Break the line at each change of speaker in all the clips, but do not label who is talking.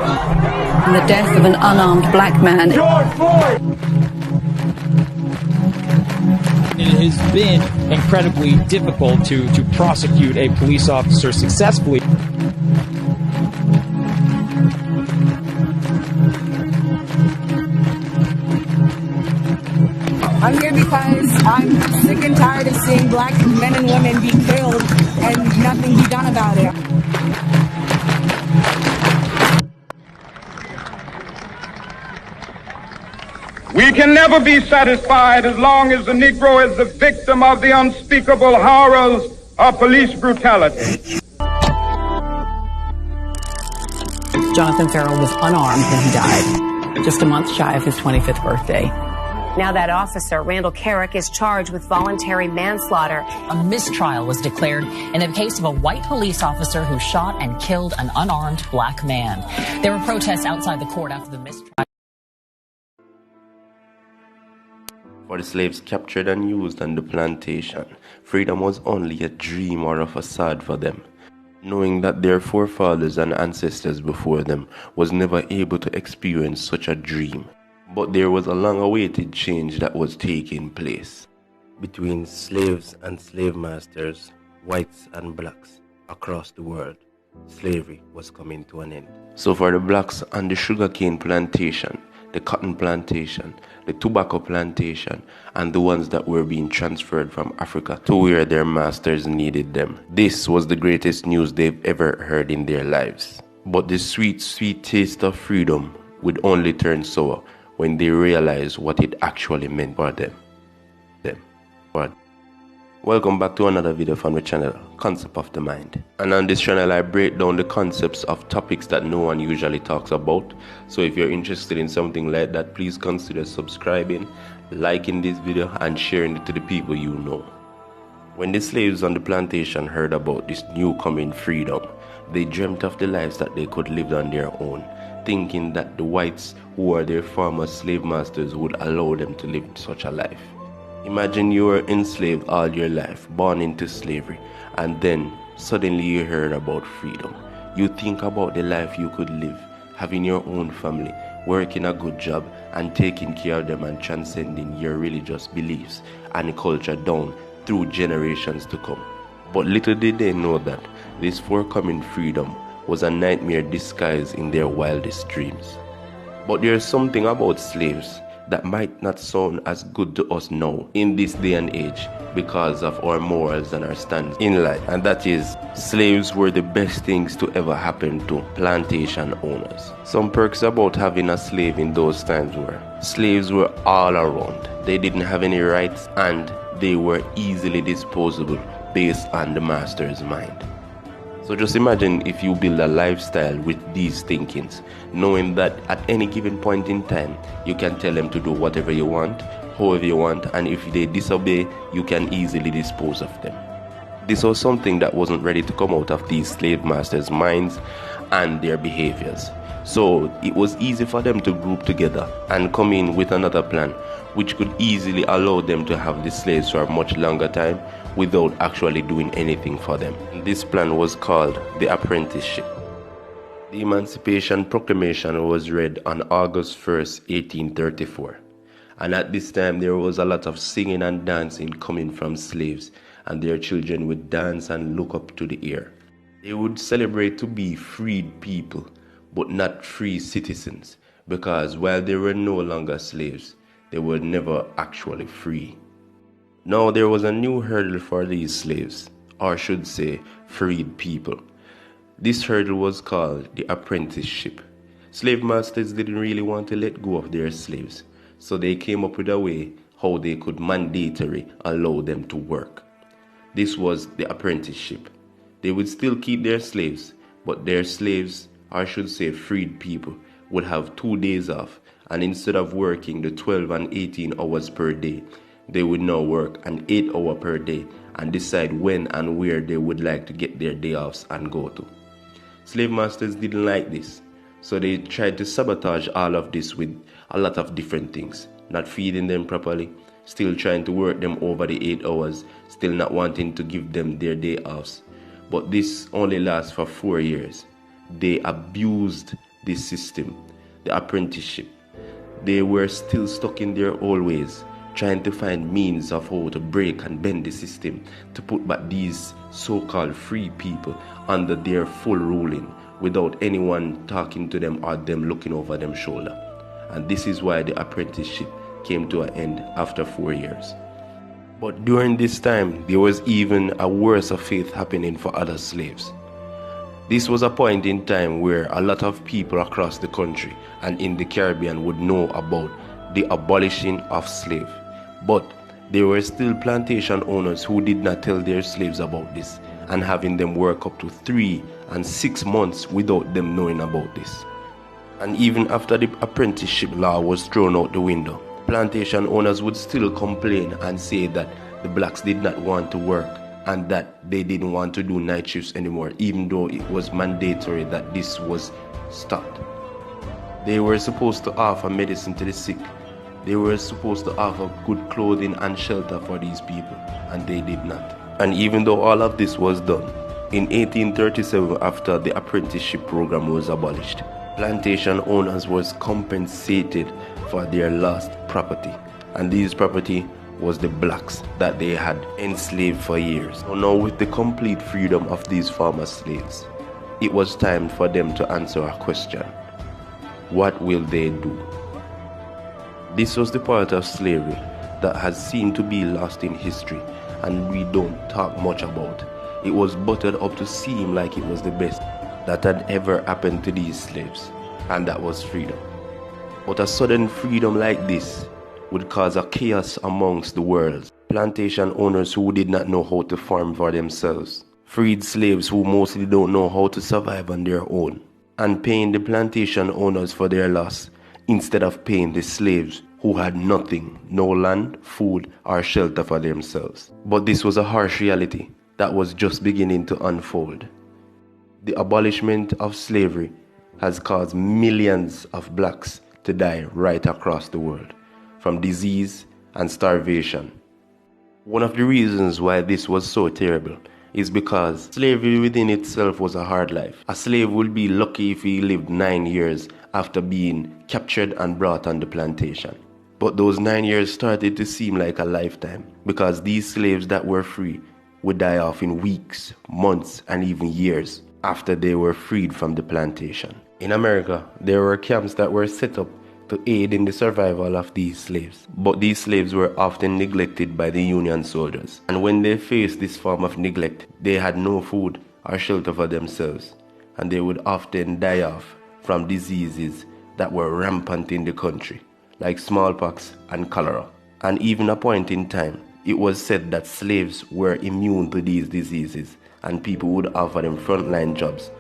and the death of an unarmed black man.
George Floyd!
It has been incredibly difficult to prosecute a police officer successfully.
I'm here because I'm sick and tired of seeing black men and women be killed and nothing be done about it.
We can never be satisfied as long as the Negro is the victim of the unspeakable horrors of police brutality.
Jonathan Farrell was unarmed when he died, just a month shy of his 25th birthday.
Now that officer, Randall Carrick, is charged with voluntary manslaughter.
A mistrial was declared in the case of a white police officer who shot and killed an unarmed black man. There were protests outside the court after the mistrial.
For the slaves captured and used on the plantation, freedom was only a dream or a facade for them, knowing that their forefathers and ancestors before them was never able to experience such a dream. But there was a long-awaited change that was taking place. Between slaves and slave masters, whites and blacks, across the world, slavery was coming to an end. So for the blacks on the sugarcane plantation, the cotton plantation, the tobacco plantation, and the ones that were being transferred from Africa to where their masters needed them, this was the greatest news they've ever heard in their lives. But the sweet, sweet taste of freedom would only turn sour when they realized what it actually meant for them. Welcome back to another video from the channel, Concept of the Mind. And on this channel I break down the concepts of topics that no one usually talks about. So if you're interested in something like that, please consider subscribing, liking this video, and sharing it to the people you know. When the slaves on the plantation heard about this new coming freedom, they dreamt of the lives that they could live on their own, thinking that the whites who are their former slave masters would allow them to live such a life. Imagine you were enslaved all your life, born into slavery, and then suddenly you heard about freedom. You think about the life you could live, having your own family, working a good job, and taking care of them and transcending your religious beliefs and culture down through generations to come. But little did they know that this forthcoming freedom was a nightmare disguised in their wildest dreams. But there's something about slaves that might not sound as good to us now in this day and age because of our morals and our stance in life, and that is, slaves were the best things to ever happen to plantation owners. Some perks about having a slave in those times were slaves were all around, they didn't have any rights, and they were easily disposable based on the master's mind. So just imagine if you build a lifestyle with these thinkings, knowing that at any given point in time, you can tell them to do whatever you want, however you want, and if they disobey, you can easily dispose of them. This was something that wasn't ready to come out of these slave masters' minds and their behaviors. So it was easy for them to group together and come in with another plan, which could easily allow them to have the slaves for a much longer time without actually doing anything for them. This plan was called the apprenticeship. The Emancipation Proclamation was read on August 1st, 1834. And at this time there was a lot of singing and dancing coming from slaves, and their children would dance and look up to the air. They would celebrate to be freed people, but not free citizens, because while they were no longer slaves, they were never actually free. Now there was a new hurdle for these slaves, or should say, freed people. This hurdle was called the apprenticeship. Slave masters didn't really want to let go of their slaves, so they came up with a way how they could mandatorily allow them to work. This was the apprenticeship. They would still keep their slaves, but their slaves, or should say freed people, would have 2 days off, and instead of working the 12 and 18 hours per day, they would now work an 8-hour per day and decide when and where they would like to get their day offs and go to. Slave masters didn't like this, so they tried to sabotage all of this with a lot of different things. Not feeding them properly, still trying to work them over the 8 hours, still not wanting to give them their day offs. But this only lasts for 4 years. They abused this system, the apprenticeship. They were still stuck in their old ways, trying to find means of how to break and bend the system to put back these so-called free people under their full ruling without anyone talking to them or them looking over them shoulder. And this is why the apprenticeship came to an end after 4 years. But during this time, there was even a worse of fate happening for other slaves. This was a point in time where a lot of people across the country and in the Caribbean would know about the abolishing of slavery. But there were still plantation owners who did not tell their slaves about this, and having them work up to 3 and 6 months without them knowing about this. And even after the apprenticeship law was thrown out the window, plantation owners would still complain and say that the blacks did not want to work and that they didn't want to do night shifts anymore, even though it was mandatory that this was stopped. They were supposed to offer medicine to the sick. They were supposed to offer good clothing and shelter for these people, and they did not. And even though all of this was done, in 1837, after the apprenticeship program was abolished, plantation owners was compensated for their lost property, and this property was the blacks that they had enslaved for years. So now, with the complete freedom of these former slaves, it was time for them to answer a question: what will they do? This was the part of slavery that has seemed to be lost in history and we don't talk much about. It was buttered up to seem like it was the best that had ever happened to these slaves, and that was freedom. But a sudden freedom like this would cause a chaos amongst the world. Plantation owners who did not know how to farm for themselves, freed slaves who mostly don't know how to survive on their own, and paying the plantation owners for their loss instead of paying the slaves who had nothing, no land, food, or shelter for themselves. But this was a harsh reality that was just beginning to unfold. The abolishment of slavery has caused millions of blacks to die right across the world from disease and starvation. One of the reasons why this was so terrible is because slavery within itself was a hard life. A slave would be lucky if he lived 9 years after being captured and brought on the plantation. But those 9 years started to seem like a lifetime, because these slaves that were free would die off in weeks, months, and even years after they were freed from the plantation. In America, there were camps that were set up to aid in the survival of these slaves. But these slaves were often neglected by the Union soldiers. And when they faced this form of neglect, they had no food or shelter for themselves, and they would often die off from diseases that were rampant in the country, like smallpox and cholera. And even a point in time, it was said that slaves were immune to these diseases, and people would offer them frontline jobs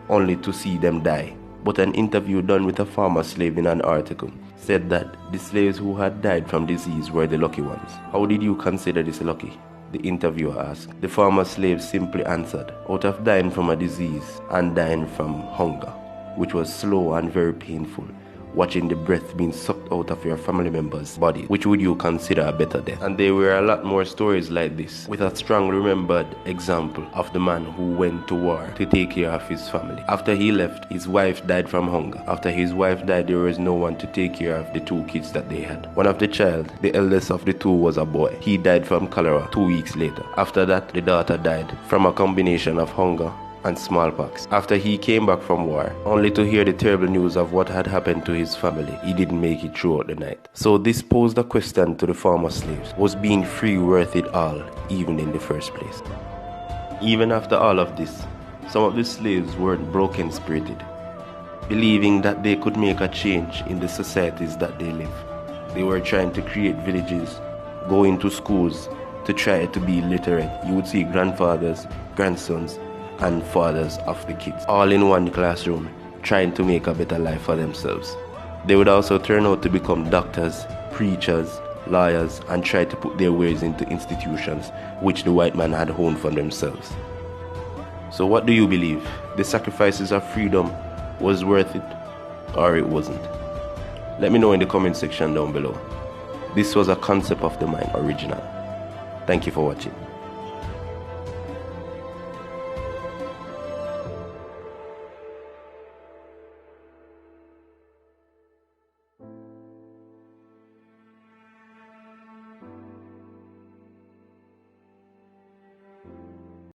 only to see them die. But an interview done with a former slave in an article said that the slaves who had died from disease were the lucky ones. How did you consider this lucky? The interviewer asked. The former slave simply answered, out of dying from a disease and dying from hunger, which was slow and very painful, watching the breath being sucked out of your family member's body, which would you consider a better death? And there were a lot more stories like this, with a strong remembered example of the man who went to war to take care of his family. After he left, his wife died from hunger. After his wife died, there was no one to take care of the 2 kids that they had. One of the child, the eldest of the 2, was a boy. He died from cholera 2 weeks later. After that, the daughter died from a combination of hunger and smallpox. After he came back from war, only to hear the terrible news of what had happened to his family, he didn't make it throughout the night. So this posed a question to the former slaves: was being free worth it all, even in the first place? Even after all of this, some of the slaves weren't broken-spirited, believing that they could make a change in the societies that they live. They were trying to create villages, go into schools to try to be literate. You would see grandfathers, grandsons, and fathers of the kids, all in one classroom, trying to make a better life for themselves. They would also turn out to become doctors, preachers, lawyers, and try to put their ways into institutions which the white man had honed for themselves. So what do you believe? The sacrifices of freedom was worth it, or it wasn't? Let me know in the comment section down below. This was a Concept of the Mind original. Thank you for watching.